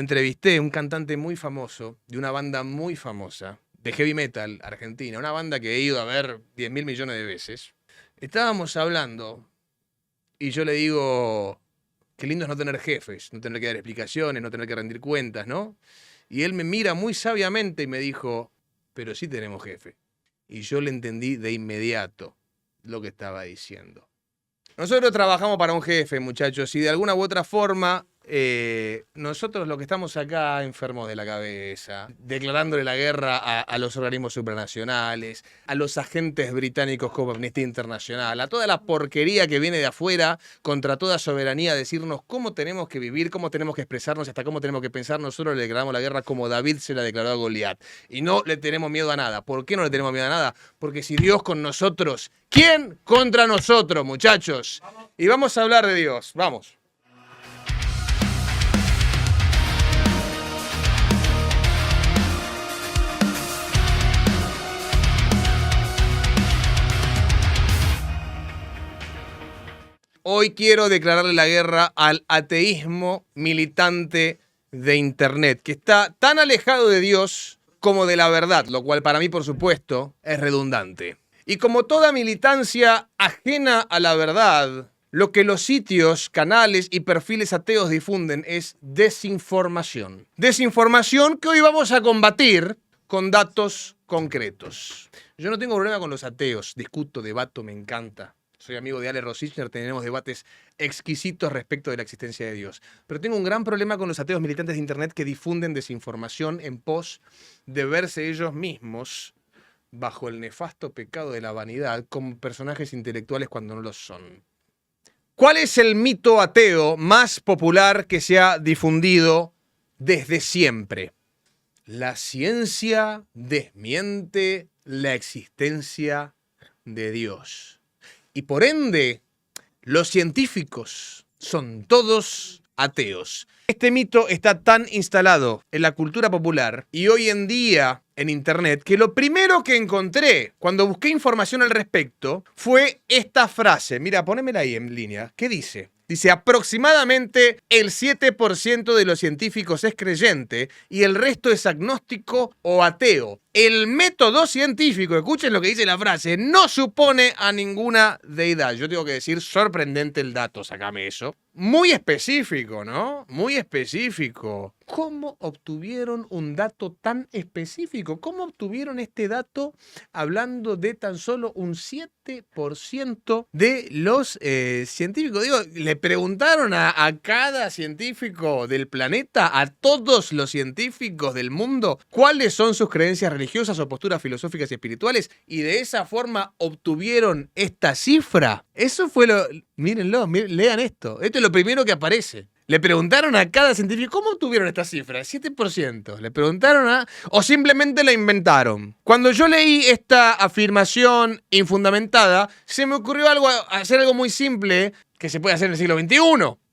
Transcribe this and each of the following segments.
Entrevisté a un cantante muy famoso, de una banda muy famosa, de heavy metal argentina, una banda que he ido a ver 10.000 millones de veces. Estábamos hablando y yo le digo, qué lindo es no tener jefes, no tener que dar explicaciones, no tener que rendir cuentas, ¿no? Y él me mira muy sabiamente y me dijo, pero sí tenemos jefe. Y yo le entendí de inmediato lo que estaba diciendo. Nosotros trabajamos para un jefe, muchachos, y de alguna u otra forma, nosotros los que estamos acá enfermos de la cabeza, declarándole la guerra a los organismos supranacionales, a los agentes británicos como Amnistía Internacional, a toda la porquería que viene de afuera contra toda soberanía, decirnos cómo tenemos que vivir, cómo tenemos que expresarnos, hasta cómo tenemos que pensar, nosotros le declaramos la guerra como David se la declaró a Goliat. Y no le tenemos miedo a nada. ¿Por qué no le tenemos miedo a nada? Porque si Dios con nosotros, ¿quién contra nosotros, muchachos? Y vamos a hablar de Dios. Vamos. Hoy quiero declararle la guerra al ateísmo militante de Internet, que está tan alejado de Dios como de la verdad, lo cual para mí, por supuesto, es redundante. Y como toda militancia ajena a la verdad, lo que los sitios, canales y perfiles ateos difunden es desinformación. Desinformación que hoy vamos a combatir con datos concretos. Yo no tengo problema con los ateos, discuto, debato, me encanta. Soy amigo de Ale Rosichner, tenemos debates exquisitos respecto de la existencia de Dios. Pero tengo un gran problema con los ateos militantes de Internet que difunden desinformación en pos de verse ellos mismos bajo el nefasto pecado de la vanidad como personajes intelectuales cuando no lo son. ¿Cuál es el mito ateo más popular que se ha difundido desde siempre? La ciencia desmiente la existencia de Dios. Y por ende, los científicos son todos ateos. Este mito está tan instalado en la cultura popular y hoy en día en Internet que lo primero que encontré cuando busqué información al respecto fue esta frase. Mira, ponémela ahí en línea. ¿Qué dice? Dice, aproximadamente el 7% de los científicos es creyente y el resto es agnóstico o ateo. El método científico, escuchen lo que dice la frase, no supone a ninguna deidad. Yo tengo que decir, sorprendente el dato, sacame eso. Muy específico, ¿no? Muy específico. ¿Cómo obtuvieron un dato tan específico? ¿Cómo obtuvieron este dato hablando de tan solo un 7% de los científicos? Digo, le preguntaron a cada científico del planeta, a todos los científicos del mundo, cuáles son sus creencias religiosas o posturas filosóficas y espirituales, y de esa forma obtuvieron esta cifra. Eso fue lo... Mírenlo, lean esto. Esto es lo primero que aparece. Le preguntaron a cada científico, ¿cómo obtuvieron esta cifra? 7%. Le preguntaron a... o simplemente la inventaron. Cuando yo leí esta afirmación infundamentada, se me ocurrió hacer algo muy simple que se puede hacer en el siglo XXI.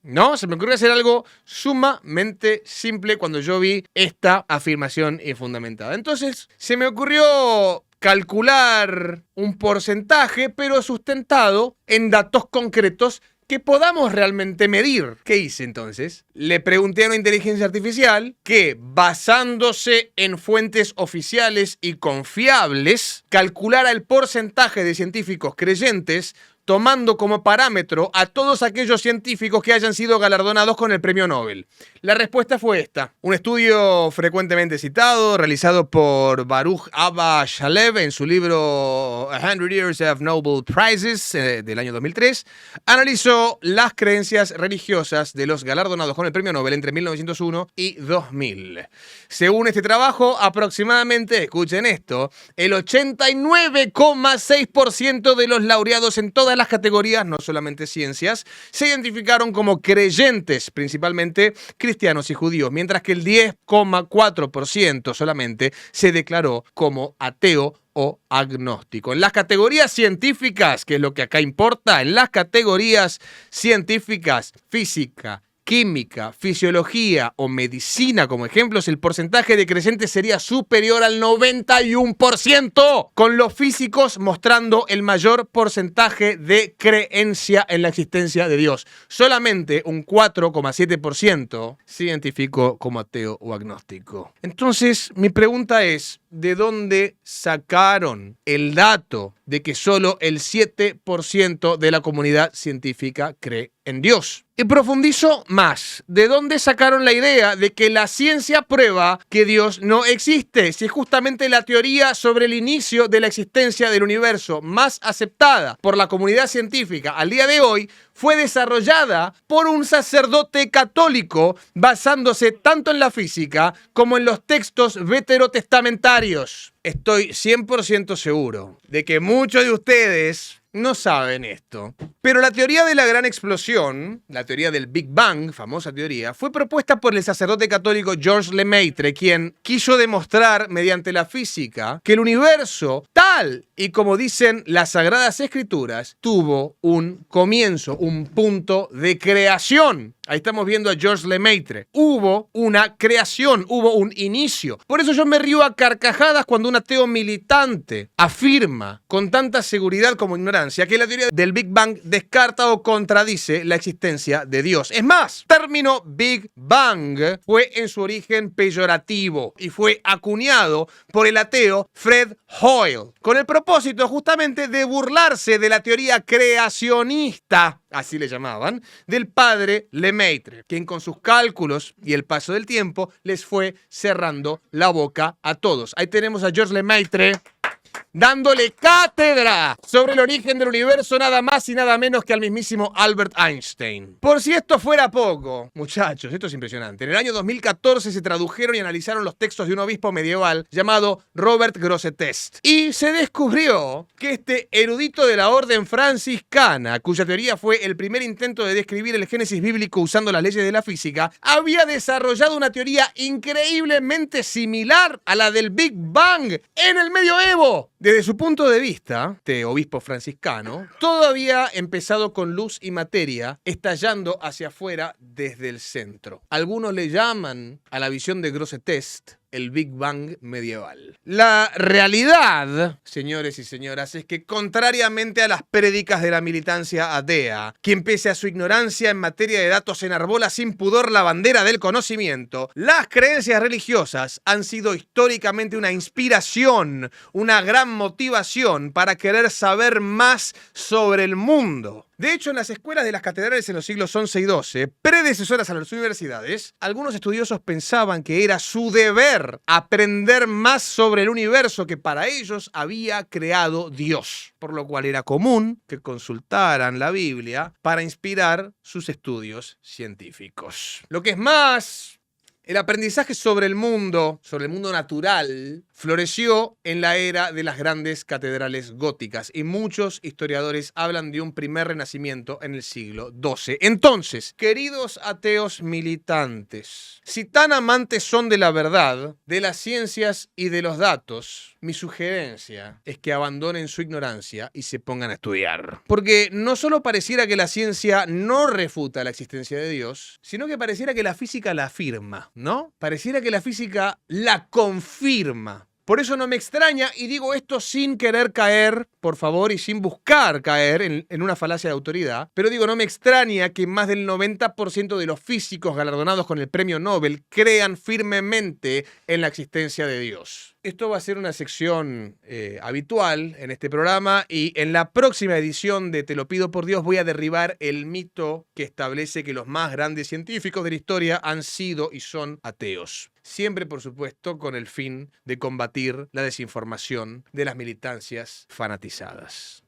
¿No? Se me ocurrió hacer algo sumamente simple cuando yo vi esta afirmación infundamentada. Entonces, se me ocurrió calcular un porcentaje, pero sustentado en datos concretos que podamos realmente medir. ¿Qué hice entonces? Le pregunté a una inteligencia artificial que, basándose en fuentes oficiales y confiables, calculara el porcentaje de científicos creyentes tomando como parámetro a todos aquellos científicos que hayan sido galardonados con el premio Nobel. La respuesta fue esta. Un estudio frecuentemente citado, realizado por Baruch Abba Shalev en su libro 100 Years of Nobel Prizes del año 2003, analizó las creencias religiosas de los galardonados con el premio Nobel entre 1901 y 2000. Según este trabajo, aproximadamente, escuchen esto, el 89,6% de los laureados en todas las categorías, no solamente ciencias, se identificaron como creyentes, principalmente cristianos y judíos, mientras que el 10,4% solamente se declaró como ateo o agnóstico. En las categorías científicas, que es lo que acá importa, en las categorías científicas, física, química, fisiología o medicina como ejemplos, el porcentaje de creyentes sería superior al 91%, con los físicos mostrando el mayor porcentaje de creencia en la existencia de Dios. Solamente un 4,7% se identificó como ateo o agnóstico. Entonces, mi pregunta es, ¿de dónde sacaron el dato de que solo el 7% de la comunidad científica cree en Dios? Y profundizo más. ¿De dónde sacaron la idea de que la ciencia prueba que Dios no existe? Si es justamente la teoría sobre el inicio de la existencia del universo más aceptada por la comunidad científica al día de hoy fue desarrollada por un sacerdote católico basándose tanto en la física como en los textos veterotestamentarios. Estoy 100% seguro de que muchos de ustedes no saben esto. Pero la teoría de la gran explosión, la teoría del Big Bang, famosa teoría, fue propuesta por el sacerdote católico Georges Lemaitre, quien quiso demostrar mediante la física que el universo, tal y como dicen las Sagradas Escrituras, tuvo un comienzo, un punto de creación. Ahí estamos viendo a Georges Lemaitre. Hubo una creación, hubo un inicio. Por eso yo me río a carcajadas cuando un ateo militante afirma con tanta seguridad como ignorancia que la teoría del Big Bang descarta o contradice la existencia de Dios. Es más, el término Big Bang fue en su origen peyorativo y fue acuñado por el ateo Fred Hoyle, con el propósito justamente de burlarse de la teoría creacionista, así le llamaban, del padre Lemaitre, quien con sus cálculos y el paso del tiempo les fue cerrando la boca a todos. Ahí tenemos a Georges Lemaitre dándole cátedra sobre el origen del universo nada más y nada menos que al mismísimo Albert Einstein. Por si esto fuera poco, muchachos, esto es impresionante. En el año 2014 se tradujeron y analizaron los textos de un obispo medieval llamado Robert Grosseteste. Y se descubrió que este erudito de la orden franciscana, cuya teoría fue el primer intento de describir el Génesis bíblico usando las leyes de la física, había desarrollado una teoría increíblemente similar a la del Big Bang en el medioevo. Desde su punto de vista, este obispo franciscano, todo había empezado con luz y materia estallando hacia afuera desde el centro. Algunos le llaman a la visión de Grosseteste el Big Bang medieval. La realidad, señores y señoras, es que contrariamente a las prédicas de la militancia atea, quien pese a su ignorancia en materia de datos enarbola sin pudor la bandera del conocimiento, las creencias religiosas han sido históricamente una inspiración, una gran motivación para querer saber más sobre el mundo. De hecho, en las escuelas de las catedrales en los siglos XI y XII, predecesoras a las universidades, algunos estudiosos pensaban que era su deber aprender más sobre el universo que para ellos había creado Dios, por lo cual era común que consultaran la Biblia para inspirar sus estudios científicos. Lo que es más, el aprendizaje sobre el mundo natural, floreció en la era de las grandes catedrales góticas y muchos historiadores hablan de un primer renacimiento en el siglo XII. Entonces, queridos ateos militantes, si tan amantes son de la verdad, de las ciencias y de los datos, mi sugerencia es que abandonen su ignorancia y se pongan a estudiar. Porque no solo pareciera que la ciencia no refuta la existencia de Dios, sino que pareciera que la física la afirma, ¿no? Pareciera que la física la confirma. Por eso no me extraña, y digo esto sin querer caer, por favor, y sin buscar caer en una falacia de autoridad, pero digo, no me extraña que más del 90% de los físicos galardonados con el premio Nobel crean firmemente en la existencia de Dios. Esto va a ser una sección habitual en este programa y en la próxima edición de Te lo pido por Dios voy a derribar el mito que establece que los más grandes científicos de la historia han sido y son ateos. Siempre, por supuesto, con el fin de combatir la desinformación de las militancias fanatizadas.